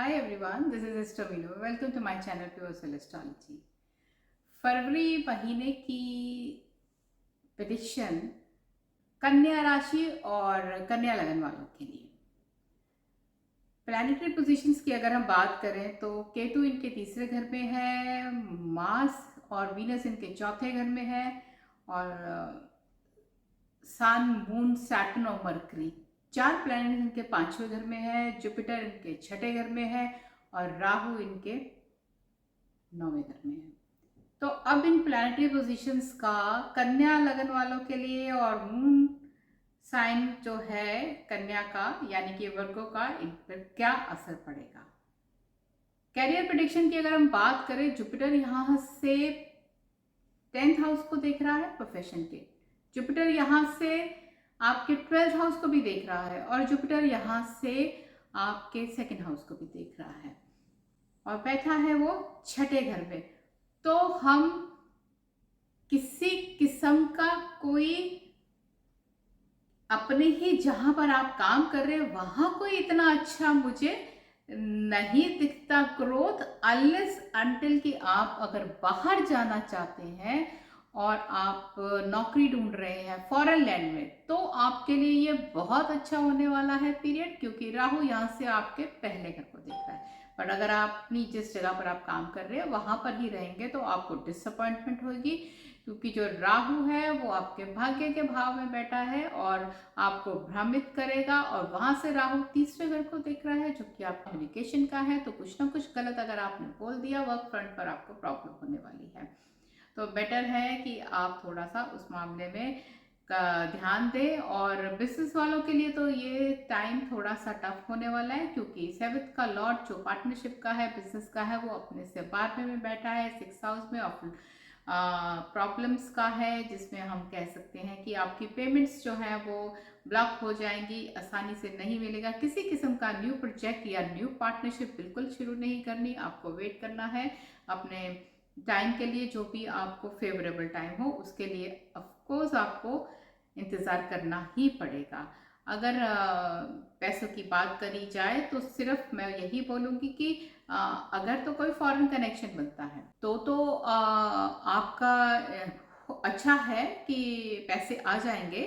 Hi everyone, this is Esther Milo. Welcome to my channel Pure Soul Astrology. फरवरी महीने की prediction कन्या राशि और कन्या लगन वालों के लिए। प्लैनेटरी पोजीशंस की अगर हम बात करें तो केतु इनके तीसरे घर में है, मार्स और वीनस इनके चौथे घर में है और सन, मून, सैटर्न और मरकरी चार प्लैनेट इनके पांचवें घर में है, जुपिटर इनके छठे घर में है और राहु इनके नौवें घर में है। तो अब इन प्लैनेटरी पोजीशंस का कन्या लगन वालों के लिए और मून साइन जो है कन्या का यानी कि वर्गों का इन पर क्या असर पड़ेगा। कैरियर प्रेडिक्शन की अगर हम बात करें, जुपिटर यहाँ से 10th हाउस को देख रहा है प्रोफेशन के, जुपिटर यहाँ से आपके 12th हाउस को भी देख रहा है और जुपिटर यहाँ से आपके 2nd हाउस को भी देख रहा है और बैठा है वो छठे घर पे। तो हम किसी किस्म का कोई अपने ही जहां पर आप काम कर रहे हैं वहां कोई इतना अच्छा मुझे नहीं दिखता ग्रोथ, अनलेस अनटिल कि आप अगर बाहर जाना चाहते हैं और आप नौकरी ढूंढ रहे हैं फॉरेन लैंड में, तो आपके लिए ये बहुत अच्छा होने वाला है पीरियड, क्योंकि राहु यहाँ से आपके पहले घर को देख रहा है। पर अगर आप अपनी जिस जगह पर आप काम कर रहे हैं वहां पर ही रहेंगे तो आपको डिसअपॉइंटमेंट होगी, क्योंकि जो राहु है वो आपके भाग्य के भाव में बैठा है और आपको भ्रमित करेगा और वहां से राहु तीसरे घर को देख रहा है जो कि आप कम्युनिकेशन का है। तो कुछ ना कुछ गलत अगर आपने बोल दिया वर्क फ्रंट पर आपको प्रॉब्लम होने वाली है। तो बेटर है कि आप थोड़ा सा उस मामले में का ध्यान दें। और बिजनेस वालों के लिए तो ये टाइम थोड़ा सा टफ होने वाला है, क्योंकि 7th का लॉर्ड जो पार्टनरशिप का है, बिजनेस का है, वो अपने से 12वें में बैठा है, 6th हाउस में और प्रॉब्लम्स का है, जिसमें हम कह सकते हैं कि आपकी पेमेंट्स जो है वो ब्लॉक हो जाएंगी, आसानी से नहीं मिलेगा। किसी किस्म का न्यू प्रोजेक्ट या न्यू पार्टनरशिप बिल्कुल शुरू नहीं करनी, आपको वेट करना है अपने टाइम के लिए, जो भी आपको फेवरेबल टाइम हो उसके लिए ऑफकोर्स आपको इंतज़ार करना ही पड़ेगा। अगर पैसों की बात करी जाए तो सिर्फ मैं यही बोलूँगी कि अगर तो कोई फॉरेन कनेक्शन बनता है तो आपका अच्छा है कि पैसे आ जाएंगे,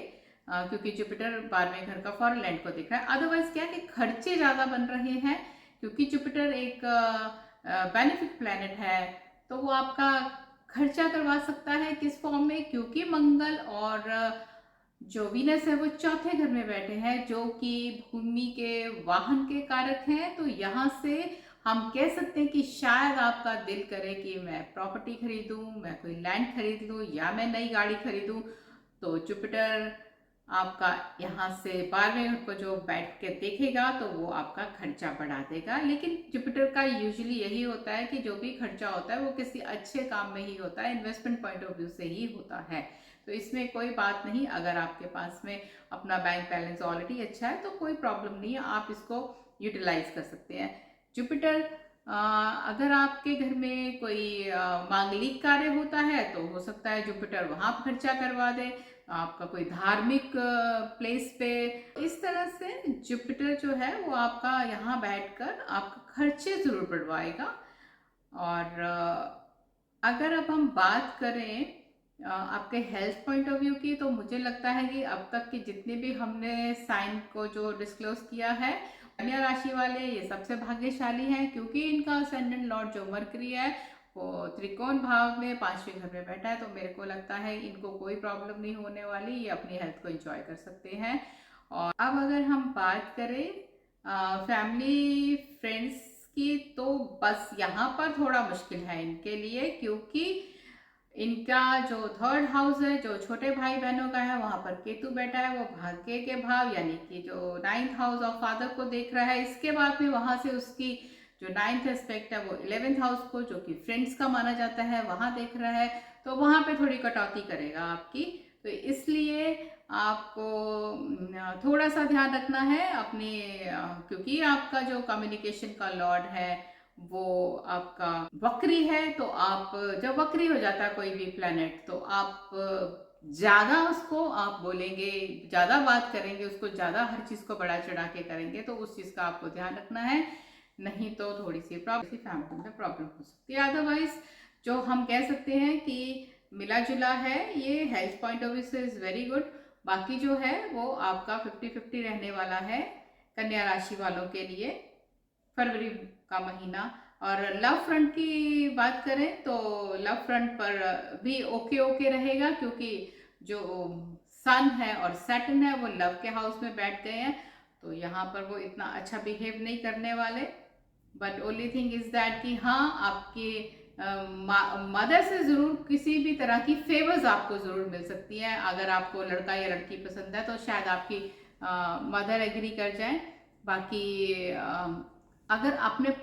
क्योंकि जुपिटर 12वें घर का फॉरेन लैंड को दिख रहा है। अदरवाइज क्या है कि खर्चे ज़्यादा बन रहे हैं, क्योंकि जुपिटर एक बेनिफिट प्लैनेट है, तो वो आपका खर्चा करवा सकता है। किस फॉर्म में? क्योंकि मंगल और जो वीनस है वो चौथे घर में बैठे हैं, जो कि भूमि के वाहन के कारक हैं। तो यहाँ से हम कह सकते हैं कि शायद आपका दिल करे कि मैं प्रॉपर्टी खरीदूं, मैं कोई लैंड खरीद लूं या मैं नई गाड़ी खरीदूं। तो जुपिटर आपका यहाँ से 12वें घर को जो बैठ के देखेगा तो वो आपका खर्चा बढ़ा देगा। लेकिन जुपिटर का यूजुअली यही होता है कि जो भी खर्चा होता है वो किसी अच्छे काम में ही होता है, इन्वेस्टमेंट पॉइंट ऑफ व्यू से ही होता है। तो इसमें कोई बात नहीं, अगर आपके पास में अपना बैंक बैलेंस ऑलरेडी अच्छा है तो कोई प्रॉब्लम नहीं है, आप इसको यूटिलाइज कर सकते हैं। जुपिटर अगर आपके घर में कोई मांगलिक कार्य होता है तो हो सकता है जुपिटर वहां खर्चा करवा दे, आपका कोई धार्मिक प्लेस पे। इस तरह से जुपिटर जो है वो आपका यहाँ बैठकर आपका खर्चे जरूर बढ़वाएगा। और अगर अब हम बात करें आपके हेल्थ पॉइंट ऑफ व्यू की, तो मुझे लगता है कि अब तक के जितने भी हमने साइन को जो डिस्क्लोज किया है, कन्या राशि वाले ये सबसे भाग्यशाली हैं, क्योंकि इनका असेंडेंट लॉर्ड जो मरकरी है वो त्रिकोण भाव में 5वें घर में बैठा है। तो मेरे को लगता है इनको कोई प्रॉब्लम नहीं होने वाली, ये अपनी हेल्थ को एंजॉय कर सकते हैं। और अब अगर हम बात करें फैमिली फ्रेंड्स की, तो बस यहाँ पर थोड़ा मुश्किल है इनके लिए, क्योंकि इनका जो 3rd हाउस है जो छोटे भाई बहनों का है वहां पर केतु बैठा है, वो भाग्य के भाव यानी कि जो 9th हाउस ऑफ फादर को देख रहा है। इसके बाद में वहां से उसकी जो 9th एस्पेक्ट है वो 11th हाउस को, जो कि फ्रेंड्स का माना जाता है, वहां देख रहा है। तो वहां पे थोड़ी कटौती करेगा आपकी। तो इसलिए आपको थोड़ा सा ध्यान रखना है अपने, क्योंकि आपका जो कम्युनिकेशन का लॉर्ड है वो आपका वक्री है। तो आप जब वक्री हो जाता है कोई भी प्लैनेट, तो आप ज्यादा उसको आप बोलेंगे, ज्यादा बात करेंगे, उसको ज्यादा हर चीज को बढ़ा चढ़ा के करेंगे, तो उस चीज का आपको ध्यान रखना है। नहीं तो थोड़ी सी फैमिली में प्रॉब्लम हो सकती है। अदरवाइज जो हम कह सकते हैं कि मिला जुला है, ये हेल्थ पॉइंट ऑफ व्यू से इज़ वेरी गुड। बाकी जो है वो आपका 50-50 रहने वाला है कन्या राशि वालों के लिए फरवरी का महीना। और लव फ्रंट की बात करें तो लव फ्रंट पर भी ओके ओके रहेगा, क्योंकि जो सन है और सैटर्न है वो लव के हाउस में बैठ गए हैं, तो यहाँ पर वो इतना अच्छा बिहेव नहीं करने वाले। But only thing is that कि हाँ, आपके मदर से ज़रूर किसी भी तरह की फेवर्स आपको ज़रूर मिल सकती हैं। अगर आपको लड़का या लड़की पसंद है तो शायद आपकी मदर एग्री कर जाए। बाकी अगर आपने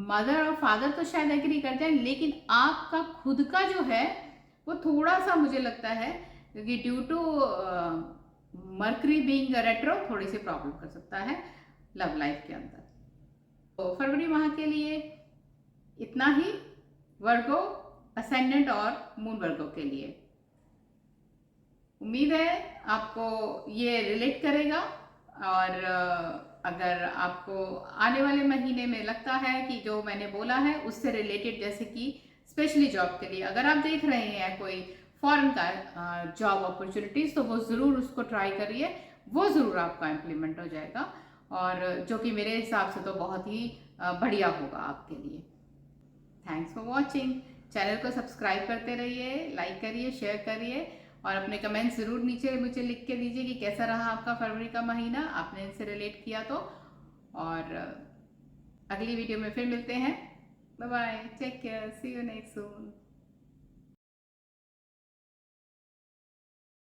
मदर और फादर तो शायद एग्री कर जाए, लेकिन आपका खुद का जो है वो थोड़ा सा मुझे लगता है क्योंकि due to Mercury being retro थोड़ी सी प्रॉब्लम कर सकता है लव लाइफ के अंदर। तो फरवरी माह के लिए इतना ही, वर्गो असेंडेंट और मून वर्गो के लिए। उम्मीद है आपको ये रिलेट करेगा। और अगर आपको आने वाले महीने में लगता है कि जो मैंने बोला है उससे रिलेटेड, जैसे कि स्पेशली जॉब के लिए अगर आप देख रहे हैं कोई फॉरेन का जॉब अपॉर्चुनिटीज़, तो वो ज़रूर उसको ट्राई करिए, वो ज़रूर आपका इम्प्लीमेंट हो जाएगा, और जो कि मेरे हिसाब से तो बहुत ही बढ़िया होगा आपके लिए। Thanks for watching. चैनल को सब्सक्राइब करते रहिए, लाइक करिए, शेयर करिए, और अपने कमेंट्स ज़रूर नीचे मुझे लिख के दीजिए कि कैसा रहा आपका फरवरी का महीना, आपने इनसे रिलेट किया तो। और अगली वीडियो में फिर मिलते हैं। Bye bye, take care, see you next soon.